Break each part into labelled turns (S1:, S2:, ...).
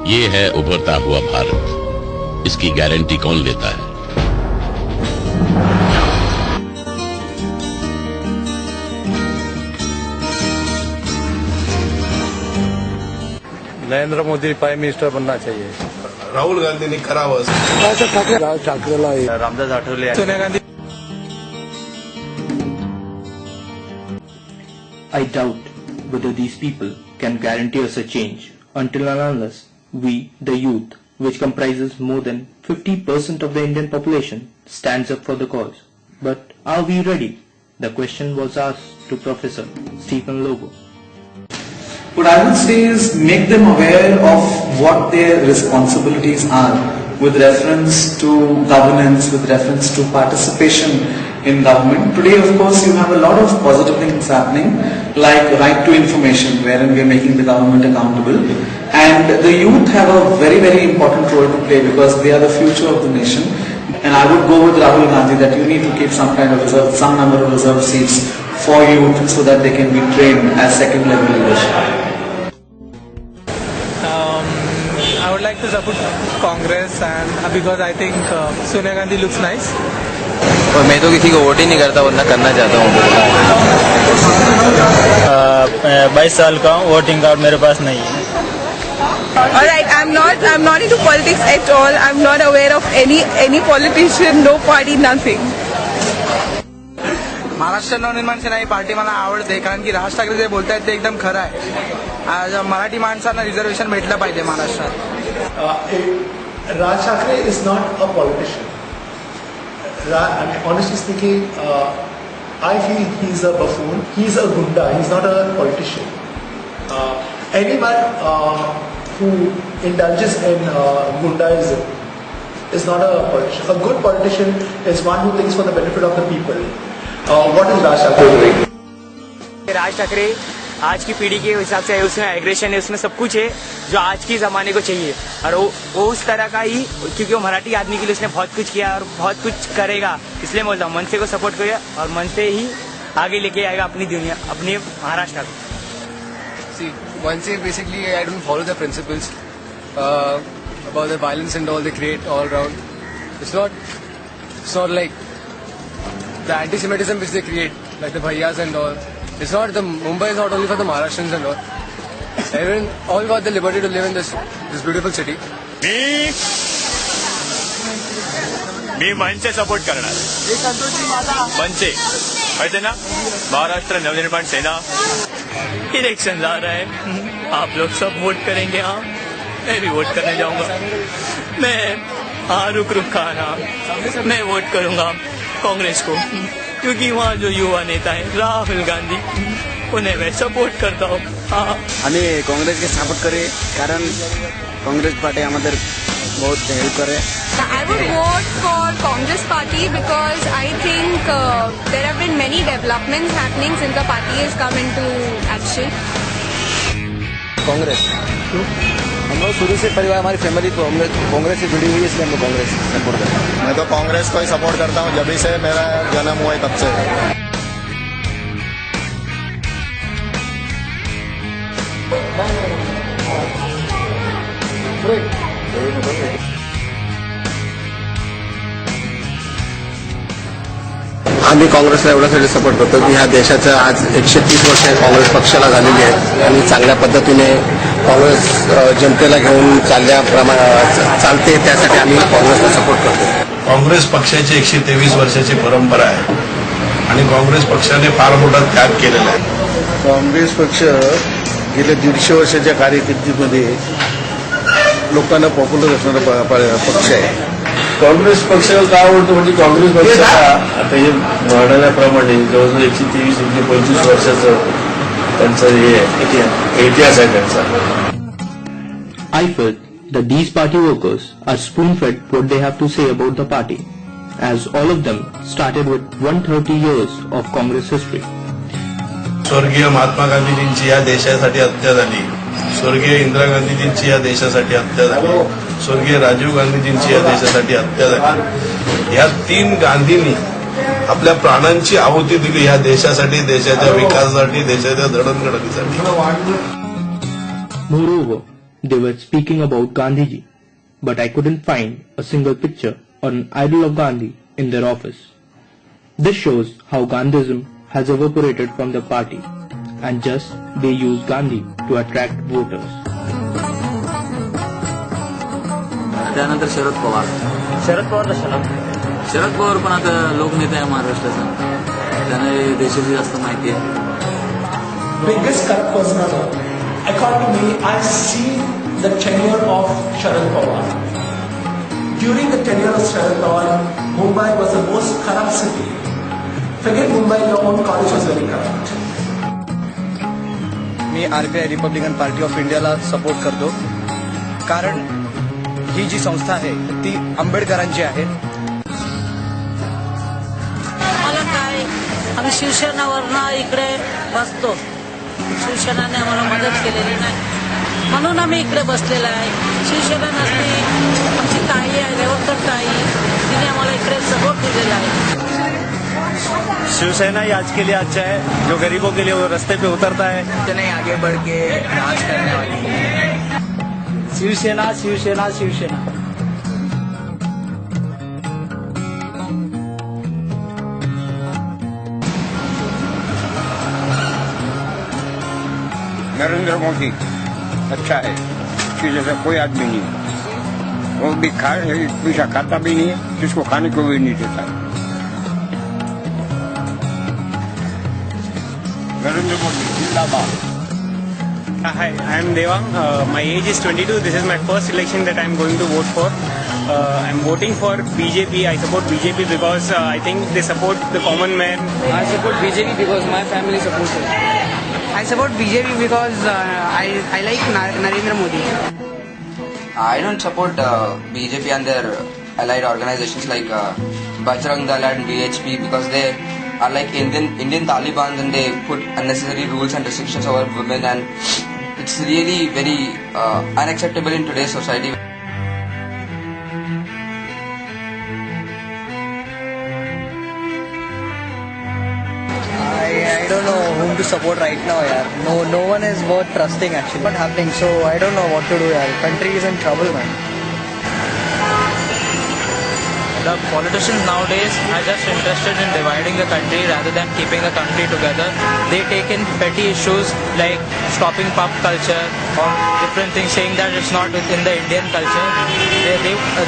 S1: ये है उभरता हुआ भारत। इसकी गारंटी कौन लेता है?
S2: नरेंद्र मोदी प्राइम मिनिस्टर बनना चाहिए।
S3: राहुल गांधींनी करावं।
S2: ठाकरेला Ramdas Athawale, Sonia Gandhi.
S4: I doubt whether these people can guarantee us a change until and unless we, the youth, which comprises more than 50% of the Indian population, stands up for the cause. But are we ready? The question was asked to Professor Stephen Lobo.
S5: What I would say is make them aware of what their responsibilities are with reference to governance, with reference to participation in government. Today, of course, you have a lot of positive things happening, like right to information, wherein we are making the government accountable. And the youth have a very, very important role to play because they are the future of the nation. And I would go with Rahul Gandhi that you need to keep some kind of reserve, some number of reserve seats for youth so that they can be trained as second level leadership.
S2: I would like to support Congress and because I think Sonia Gandhi looks nice.
S6: और मैं तो किसी को vote ही नहीं करता, वरना करना चाहता हूँ।
S7: 22 साल का हूँ, वोटिंग कार्ड मेरे पास नहीं है।
S8: Alright, I'm not into politics at all. I'm not aware of any politician, no party, nothing.
S2: Maharashtra Navnirman सेना ही पार्टी मला आवडते, कारण की राज ठाकरे जे बोलतायत ते एकदम खरं आहे. आज मराठी माणसांना रिझर्वेशन भेटलं पाहिजे महाराष्ट्रात.
S9: Raj Thackeray is not a politician. I mean, honestly speaking, I feel he's a buffoon. He's a gunda. He's not a politician. Anyone who indulges in gundaism is not a politician. A good politician is one who thinks for the benefit of the people. What is Raj Thackeray doing?
S10: Raj Thackeray आज की पीढ़ी के हिसाब से उसमें aggression है, उसमें सब कुछ है जो आज की ज़माने को चाहिए. और वो उस तरह का ही, क्योंकि वो मराठी आदमी के लिए उसने बहुत कुछ किया और बहुत कुछ करेगा, इसलिए बोलता हूँ मन से को सपोर्ट करेगा और मन से ही आगे लेके आएगा अपनी दुनिया, अपने महाराष्ट्र को.
S6: See, one say basically I don't follow the principles about the violence and all they create all around. It's not like the anti-Semitism which they create, like the bhaiyas and all. It's not the Mumbai is not only for the Maharashtrians and all. Everyone all got the liberty to live in this beautiful city.
S11: मी Manase support करणार. मनसे माहिती ना, महाराष्ट्र नवनिर्माण सेना.
S7: Election आ रहा है, आप लोग सब वोट करेंगे. हाँ, मैं भी वोट करने जाऊंगा. मैं रुक खाना, मैं वोट करूंगा कांग्रेस को, क्योंकि वहाँ जो युवा नेता है राहुल गांधी, उन्हें मैं सपोर्ट करता हूँ.
S6: আমি কংগ্রেসকে সাপোর্ট করি, কারণ কংগ্রেস পার্টি আমাদের बहुत हेल्प करे.
S8: I would vote for Congress party because I think there have been many developments happening since the party has come into action.
S6: Congress हम लोग शुरू से परिवार, हमारी फैमिली कांग्रेस से जुड़ी हुई है, इसलिए हम लोग कांग्रेस सपोर्ट करते हैं.
S3: मैं तो कांग्रेस को ही सपोर्ट करता हूँ, जब से मेरा जन्म हुआ है तब से.
S6: आम्ही काँग्रेसला एवढ्यासाठी सपोर्ट करतो की ह्या देशाचं आज 130 वर्ष काँग्रेस पक्षाला झालेली आहेत आणि चांगल्या पद्धतीने काँग्रेस जनतेला घेऊन चालते, त्यासाठी आम्ही काँग्रेसला सपोर्ट करतो.
S3: काँग्रेस पक्षाची 123 वर्षाची परंपरा आहे आणि काँग्रेस पक्षाने फार मोठा त्याग केलेला आहे.
S9: काँग्रेस पक्ष गेल्या 150 वर्षाच्या कारकिर्दीमध्ये लोकांना पॉप्युलर असणारा पक्ष आहे.
S12: काँग्रेस पक्ष का आवडतो म्हणजे काँग्रेस पक्ष आता हे म्हणाल्याप्रमाणे जवळजवळ 123-125 वर्षाचं त्यांचं हे इतिहास आहे त्यांचा.
S4: I felt that these party workers are spoon-fed what they have to say about the party, as all of them started with 130 years of Congress history.
S3: स्वर्गीय महात्मा गांधीजींची या देशासाठी हत्या झाली, स्वर्गीय इंदिरा गांधीजींची या देशासाठी हत्या झाली, स्वर्गीय राजीव गांधीजींची या देशासाठी हत्या झाली. या 3 गांधींनी आपल्या प्राणांची आहुती दिली या देशासाठी, देशाच्या विकासासाठी, देशाच्या जडणघडणीसाठी.
S4: Moreover, they were speaking about Gandhiji, but I couldn't find a single picture or an idol of Gandhi in their office. This shows how Gandhism has evaporated from the party and just they use Gandhi to attract voters.
S13: त्यानंतर शरद पवार कशाला? शरद पवार पण आता लोकनेता आहे महाराष्ट्राचा, त्याने देशाची जास्त माहिती आहे.
S9: Biggest corrupt person of all. According to me, I've seen the tenure of Sharad Pawar. During the tenure of Sharad Pawar, Mumbai was the most corrupt city. Forget Mumbai, your own college was very corrupt.
S2: Me RPI Republican party of इंडियाला support करतो, कारण ही जी संस्था आहे ती आंबेडकरांची आहे.
S14: मला काय, आम्ही शिवसेनावरनं इकडे बसतो. शिवसेनाने आम्हाला मदत केलेली नाही म्हणून आम्ही इकडे बसलेला आहे. शिवसेना नसती, आमची ताई आहे रेवकर ताई, तिने आम्हाला इकडे सपोर्ट दिलेला आहे.
S15: शिवसेना ही आज के लिए अच्छा है, जो गरीबों के लिए वो रास्ते पे उतरता है.
S10: नहीं आगे बढ़ के राज करने वाली.
S14: शिवसेना शिवसेना शिवसेना.
S16: नरेंद्र मोदी अच्छा है, उसकी जैसा कोई आदमी नहीं है. वो भी पैसा खाता भी नहीं है, जिसको खाने को भी नहीं देता. नरेंद्र मोदी जिंदाबाद.
S17: Hi, I am Devang. My age is 22. This is my first election that I am going to vote for. I am voting for BJP. I support BJP because I think they support the common man.
S10: I support BJP because my family supports it.
S18: I support BJP because I like Narendra Modi.
S19: I don't support BJP and their allied organizations like Bajrang Dal and BHP because they are like Indian Taliban, and they put unnecessary rules and restrictions over women, and it's really very unacceptable in today's society.
S2: I don't know whom to support right now, yaar. No one is worth trusting actually. What's happening? So I don't know what to do, yaar. Country is in trouble, man.
S7: The politicians nowadays are just interested in dividing the country rather than keeping the country together. They take in petty issues like stopping pub culture or different things, saying that it's not within the Indian culture.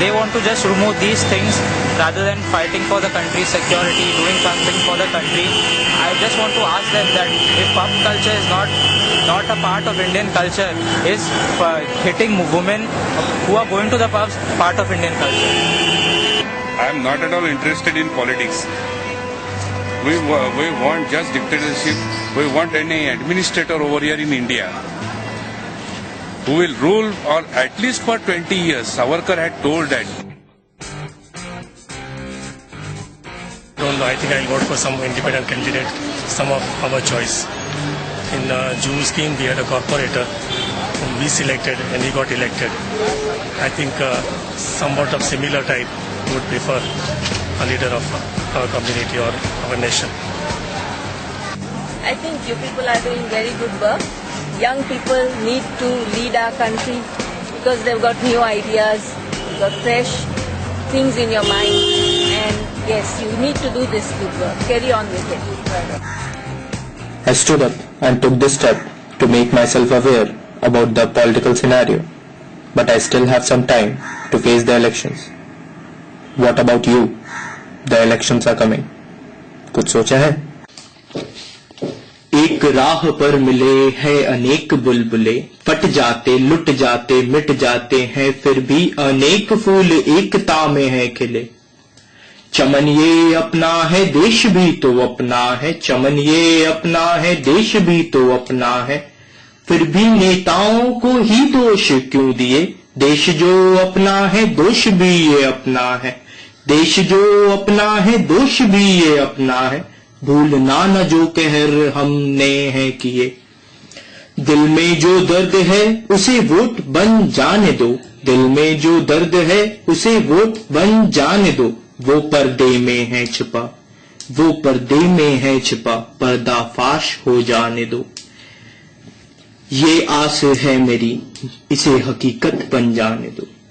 S7: They want to just remove these things rather than fighting for the country's security, doing something for the country. I just want to ask them that if pub culture is not a part of Indian culture, is hitting women who are going to the pubs part of Indian culture?
S16: I am not at all interested in politics. We want just dictatorship. We want any administrator over here in India who will rule or at least for 20 years. Savarkar had told that.
S20: Don't know. I think I'll vote for some independent candidate, some of our choice. In the June scheme, we had a corporator whom we selected and he got elected. I think somewhat of similar type would prefer a leader of our community or our nation.
S21: I think you people are doing very good work. Young people need to lead our country because they've got new ideas, you've got fresh things in your mind, and yes, you need to do this good work. Carry on with it.
S4: I stood up and took this step to make myself aware about the political scenario, but I still have some time to face the elections. What about you? The elections are coming. कुछ सोचा है? एक राह पर मिले हैं अनेक बुलबुले, फट जाते लुट जाते मिट जाते हैं, फिर भी अनेक फूल एकता में है खिले. चमन ये अपना है देश भी तो अपना है, चमन ये अपना है देश भी तो अपना है, फिर भी नेताओं को ही दोष क्यों दिए. देश जो अपना है दोष भी ये अपना है, देश जो अपना है दोष भी ये अपना है, भूलना न जो कहर हमने है किए. दिल में जो दर्द है उसे वोट बन जाने दो, दिल में जो दर्द है उसे वोट बन जाने दो. वो पर्दे में है छिपा, वो पर्दे में है छिपा, पर्दाफाश हो जाने दो. ये आस है मेरी, इसे हकीकत बन जाने दो।